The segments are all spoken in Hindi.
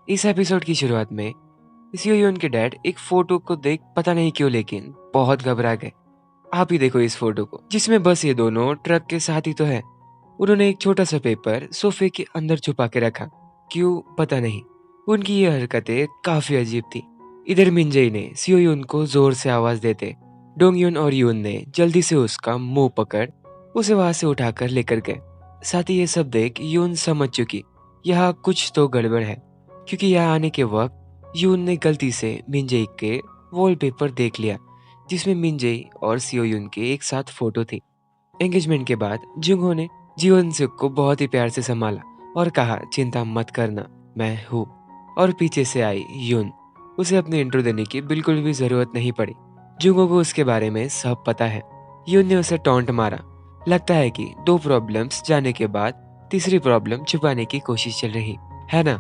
इस एपिसोड की शुरुआत में सियोयून के डैड एक फोटो को देख पता नहीं क्यों लेकिन बहुत घबरा गए। आप ही देखो इस फोटो को जिसमें बस ये दोनों ट्रक के साथ ही तो है। उन्होंने एक छोटा सा पेपर सोफे के अंदर छुपा के रखा। क्यों पता नहीं। उनकी ये हरकतें काफी अजीब थी। इधर मिंजई ने सियोयून को जोर से आवाज देते डोंगयून और यून ने जल्दी से उसका मुंह पकड़ उसे वहां से उठाकर लेकर गए। साथ ही ये सब देख यून समझ चुकी यहाँ कुछ तो गड़बड़ है, क्योंकि यहाँ आने के वक्त यून ने गलती से मिंजई के वॉलपेपर देख लिया जिसमें मिंजई और सियोयून के एक साथ फोटो थी। एंगेजमेंट के बाद जुंगहो ने जीवन सुख को बहुत ही प्यार से संभाला और कहा चिंता मत करना, मैं हूँ। और पीछे से आई यून। उसे अपने इंट्रो देने की बिल्कुल भी जरूरत नहीं पड़ी। जुंगहो को उसके बारे में सब पता है। यून ने उसे टॉन्ट मारा। लगता है कि दो प्रॉब्लम्स जाने के बाद तीसरी प्रॉब्लम छुपाने की कोशिश चल रही है ना।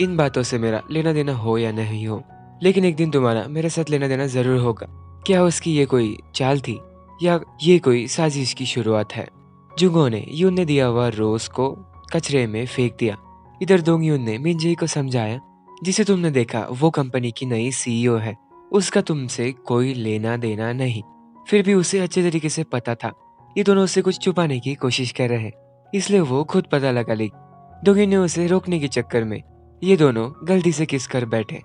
इन बातों से मेरा लेना देना हो या नहीं हो, लेकिन एक दिन तुम्हारा मेरे साथ लेना देना जरूर होगा। क्या उसकी ये कोई चाल थी या ये कोई साजिश की शुरुआत है? जुंगो ने यून ने दिया हुआ रोज को कचरे में फेंक दिया। इधर दोंगयून ने मिंजई को समझाया जिसे तुमने देखा वो कंपनी की नई सीईओ है, उसका तुमसे कोई लेना देना नहीं। फिर भी उसे अच्छे तरीके से पता था ये दोनों उससे कुछ छुपाने की कोशिश कर रहे हैं, इसलिए वो खुद पता लगा ली। दोंगयून ने उसे रोकने के चक्कर में ये दोनों गलती से किस कर बैठे।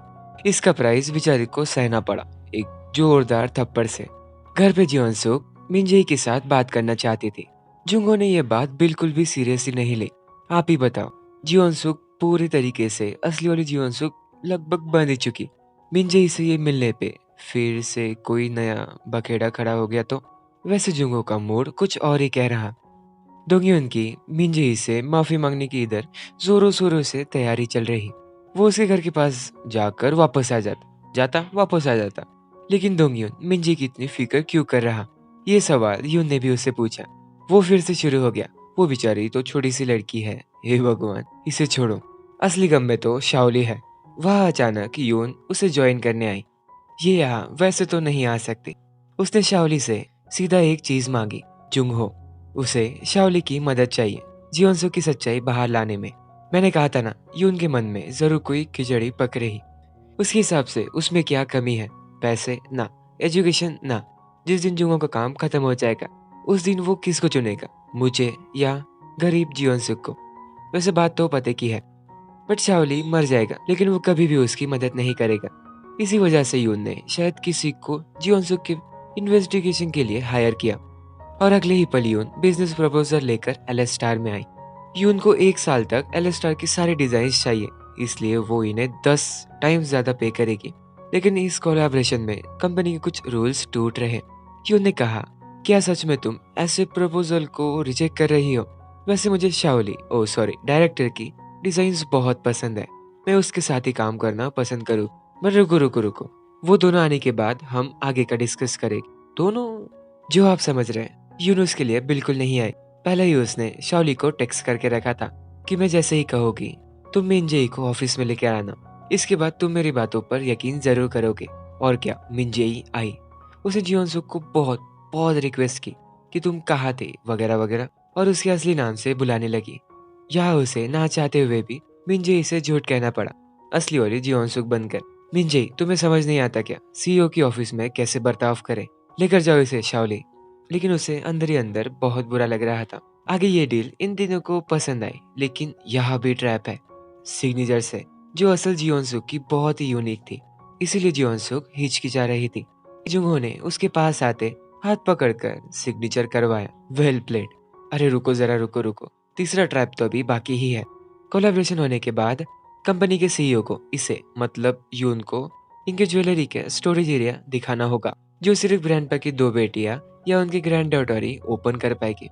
इसका प्राइस बेचारी को सहना पड़ा एक जोरदार थप्पड़ से। घर पे जीवन सुख मिंजई के साथ बात करना चाहती थी। जुंगो ने यह बात बिल्कुल भी सीरियसली नहीं ली। आप ही बताओ, जीवन सुख पूरी तरीके से असली वाली जीवन सुख लगभग बंद ही चुकी। मिंजई से ये मिलने पे फिर से कोई नया बखेड़ा खड़ा हो गया तो? वैसे जुंगो का मूड कुछ और ही कह रहा। दोंगयून की मिंजई से माफी मांगने की इधर जोरों शोरों से तैयारी चल रही। वो उसके घर के पास जाकर वापस आ जाता वापस आ जाता। लेकिन दोंगयून मिंजई की इतनी फिक्र क्यों कर रहा, ये सवाल यून ने भी उससे पूछा। वो फिर से शुरू हो गया, वो बेचारी तो छोटी सी लड़की है, हे भगवान इसे छोड़ो। असली गम में तो शाओली है। वह अचानक यून उसे ज्वाइन करने आई। ये यहाँ वैसे तो नहीं आ सकती। उसने शाओली से सीधा एक चीज मांगी, जुंगहो। उसे शाओली की मदद चाहिए जीवनसु की सच्चाई बाहर लाने में। मैंने कहा था ना यून के मन में जरूर कोई खिचड़ी पक रही। उसके हिसाब से उसमें क्या कमी है? पैसे ना, एजुकेशन ना। जिस दिन जुंगो का काम खत्म हो जाएगा उस दिन वो किसको चुनेगा, मुझे या गरीब जीवन सुख को? वैसे बात तो पते की है, बट शाओली मर जाएगा लेकिन वो कभी भी उसकी मदद नहीं करेगा। इसी वजह से यून ने शायद किसी को जीवन सुख के इन्वेस्टिगेशन के लिए हायर किया। और अगले ही पल यून बिजनेस प्रपोजल लेकर एलस्टार में आई। यून को 1 साल तक एलस्टार के सारे डिजाइन चाहिए, इसलिए वो इन्हें 10 टाइम्स ज्यादा पे करेगी। लेकिन इस कोलैबोरेशन में कंपनी के कुछ रूल्स टूट रहे। यून ने कहा, क्या सच में तुम ऐसे प्रपोजल को रिजेक्ट कर रही हो? वैसे मुझे शाओली डायरेक्टर की डिजाइन बहुत पसंद है, मैं उसके साथ ही काम करना पसंद करूँ। पर रुको रुको रुको, वो दोनों आने के बाद हम आगे का डिस्कस करेंगे। दोनों? जो आप समझ रहे हैं यूनुस के लिए बिल्कुल नहीं आई। पहले ही उसने शाओली को टेक्स्ट करके रखा था कि मैं जैसे ही कहूंगी तुम मिंजेई को ऑफिस में लेकर आना, इसके बाद तुम मेरी बातों पर यकीन जरूर करोगे। और क्या, मिंजेई आई। उसे जीवनसुख को बहुत बहुत रिक्वेस्ट की कि तुम कहाँ थे वगैरह वगैरह, और उसके असली नाम से बुलाने लगी। यहाँ उसे ना चाहते हुए भी मिंजेई से झूठ कहना पड़ा, असली वाली जीवनसुख बनकर। मिंजेई, तुम्हें समझ नहीं आता क्या सीईओ की ऑफिस में कैसे बर्ताव करे? लेकर जाओ इसे शाओली। लेकिन उसे अंदर ही अंदर बहुत बुरा लग रहा था। आगे ये डील इन तीनों को पसंद आई, लेकिन यहाँ भी ट्रैप है सिग्नेचर से, जो असल जीवनसुख की बहुत ही यूनिक थी। इसीलिए जीवनसुख हिचकिचा रही थी। जुंगो ने उसके पास आते हाथ पकड़कर सिग्नेचर करवाया। Well played. अरे रुको जरा, रुको रुको, तीसरा ट्रैप तो अभी बाकी ही है। कोलैबोरेशन होने के बाद कंपनी के सीईओ को इसे मतलब यून को इनके ज्वेलरी के स्टोरेज एरिया दिखाना होगा, जो सिर्फ ग्रैंडपा की 2 बेटियां या उनकी ग्रैंड डॉटर ही ओपन कर पाएगी।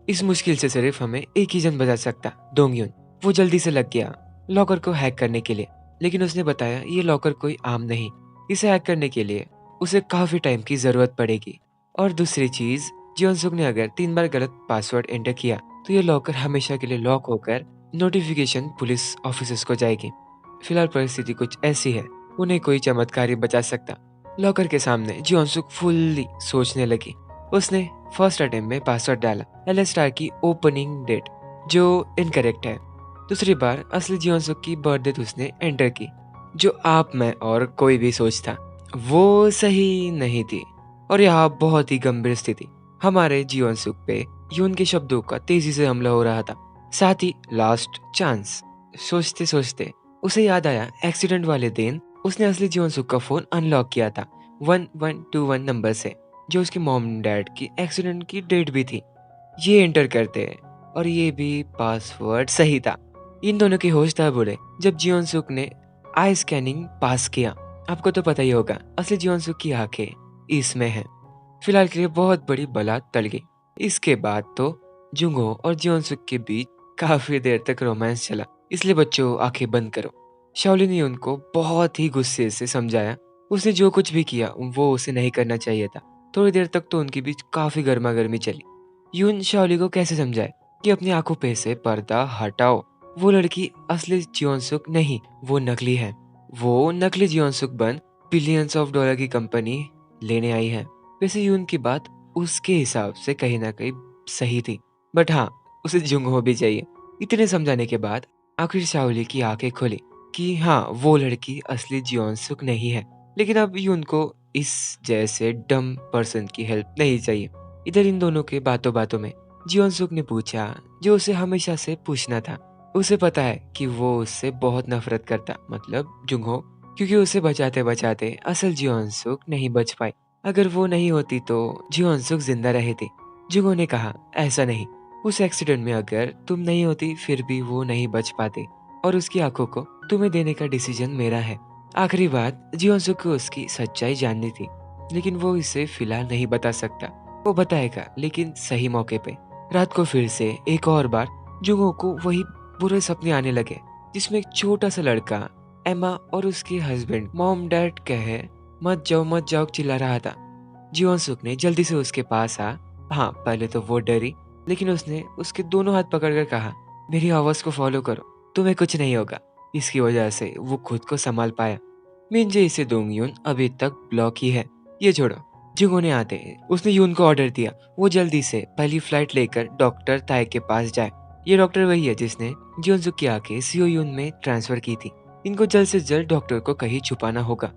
इस मुश्किल से सिर्फ हमें एक ही जन बचा सकता, दोंगयुन। वो जल्दी से लग गया लॉकर को हैक करने के लिए, लेकिन उसने बताया ये लॉकर कोई आम नहीं, इसे हैक करने के लिए उसे काफी टाइम की जरूरत पड़ेगी। और दूसरी चीज, जियोनसुक ने अगर 3 बार गलत पासवर्ड एंटर किया तो ये लॉकर हमेशा के लिए लॉक होकर नोटिफिकेशन पुलिस ऑफिसर्स को जाएगी। फिलहाल परिस्थिति कुछ ऐसी है, उन्हें कोई चमत्कार ही बचा सकता। लॉकर के सामने जियोनसुक फुल्ली सोचने लगी। उसने फर्स्ट अटेम्प्ट में पासवर्ड डाला एल स्टार की ओपनिंग डेट, जो इनकरेक्ट है। दूसरी बार असली जीवन सुख की बर्थडे उसने एंटर की, जो आप मैं और कोई भी सोचता वो सही नहीं थी। और यहाँ बहुत ही गंभीर स्थिति, हमारे जीवन सुख पे यून के शब्दों का तेजी से हमला हो रहा था, साथ ही लास्ट चांस। सोचते सोचते उसे याद आया एक्सीडेंट वाले दिन उसने असली जीवन सुख का फोन अनलॉक किया था 1121 नंबर से, जो उसके मॉम डैड की एक्सीडेंट की डेट भी थी। ये एंटर करते हैं और ये भी पासवर्ड सही था। इन दोनों के होश तब उड़े जब जीवन सुख ने आई स्कैनिंग पास किया। आपको तो पता ही होगा असली जीवन सुख की आंखें इसमें हैं। फिलहाल के लिए बहुत बड़ी बला टल गई। इसके बाद तो जुंगो और जीवन सुख के बीच काफी देर तक रोमांस चला। इसलिए बच्चों आंखें बंद करो। शाओली ने उनको बहुत ही गुस्से से समझाया। उसने जो कुछ भी किया वो उसे नहीं करना चाहिए था। थोड़ी देर तक तो उनके बीच काफी गर्मा गर्मी चली। यून शाओली को कैसे समझाए कि अपनी आंखों पे से पर्दा हटाओ। वो लड़की असली जीवन सुख नहीं, वो नकली है। वो नकली जीवन सुख बन बिलियंस ऑफ डॉलर की कंपनी लेने आई है। वैसे यून की बात उसके हिसाब से कहीं ना कहीं सही थी, बट हाँ, उसे जुंगो भी चाहिए। इतने समझाने के बाद आखिर शाओली की आंखें खुली कि हाँ, वो लड़की असली जीवन सुख नहीं है। लेकिन अब यून को इस जैसे डम पर्सन की हेल्प नहीं चाहिए। इधर इन दोनों के बातों बातों में जीवन सुख ने पूछा जो उसे हमेशा से पूछना था। उसे पता है कि वो उससे बहुत नफरत करता, मतलब जुंगो, क्योंकि उसे बचाते बचाते असल जीवन सुख नहीं बच पाई। अगर वो नहीं होती तो जीवन सुख जिंदा रहती। जुंगो ने कहा ऐसा नहीं, उस एक्सीडेंट में अगर तुम नहीं होती फिर भी वो नहीं बच पाती, और उसकी आंखों को तुम्हें देने का डिसीजन मेरा है। आखिरी बात जीवन सुख को उसकी सच्चाई जाननी थी, लेकिन वो इसे फिलहाल नहीं बता सकता। वो बताएगा लेकिन सही मौके पे। रात को फिर से एक और बार जुंगो को वही बुरे सपने आने लगे, जिसमें एक छोटा सा लड़का एमा और उसके हस्बैंड मॉम डैड कहे मत जाओ चिल्ला रहा था। जीवन सुख ने जल्दी से उसके पास आ। हाँ, पहले तो वो डरी, लेकिन उसने उसके दोनों हाथ पकड़कर कहा मेरी आवाज को फॉलो करो, तुम्हें कुछ नहीं होगा। इसकी वजह से वो खुद को संभाल पाया। मिंजे इसे दोंगयुन अभी तक ब्लॉक ही है। ये छोड़ो, जुंगो ने आते उसने यून को ऑर्डर दिया वो जल्दी से पहली फ्लाइट लेकर डॉक्टर ताई के पास जाए। ये डॉक्टर वही है जिसने जियोनसुक की आंखें सीओ यून में ट्रांसफर की थी। इनको जल्द से जल्द डॉक्टर को कहीं छुपाना होगा,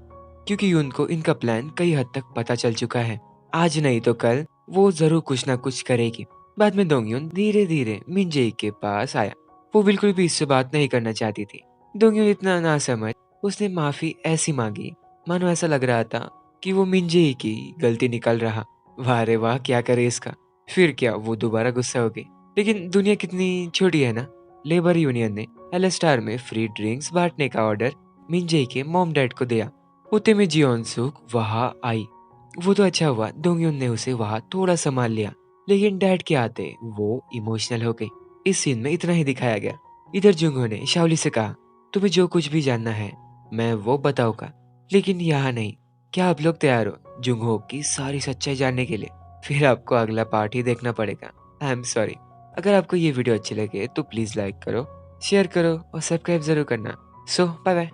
क्योंकि यून को इनका प्लान कई हद तक पता चल चुका है। आज नहीं तो कल वो जरूर कुछ ना कुछ करेगी। बाद में दोंगयुन धीरे धीरे मिंजे के पास आया। वो बिल्कुल भी इससे बात नहीं करना चाहती थी। दोंगयुन इतना ना समझ उसने माफी ऐसी मांगी मानो ऐसा लग रहा था कि वो मिंजे की गलती निकल रहा। वाह रे वाह, क्या करे इसका। फिर क्या वो दोबारा गुस्सा हो गई। लेकिन दुनिया कितनी छोटी है ना। लेबर यूनियन ने एल स्टार में फ्री ड्रिंक्स बांटने का ऑर्डर मिंजे के मॉम डैड को दिया। उतने में जियोन सुक वहां आई। वो तो अच्छा हुआ दोंगयुन ने उसे वहां थोड़ा संभाल लिया, लेकिन डैड के आते वो इमोशनल हो गई। इस सीन में इतना ही दिखाया गया। इधर जुंगो ने शाओली से कहा तुम्हें जो कुछ भी जानना है मैं वो बताऊंगा, लेकिन यहाँ नहीं। क्या आप लोग तैयार हो जुंगो की सारी सच्चाई जानने के लिए? फिर आपको अगला पार्ट ही देखना पड़ेगा। I am sorry. अगर आपको ये वीडियो अच्छी लगे तो प्लीज लाइक करो, शेयर करो और सब्सक्राइब जरूर करना। सो बाय बाय।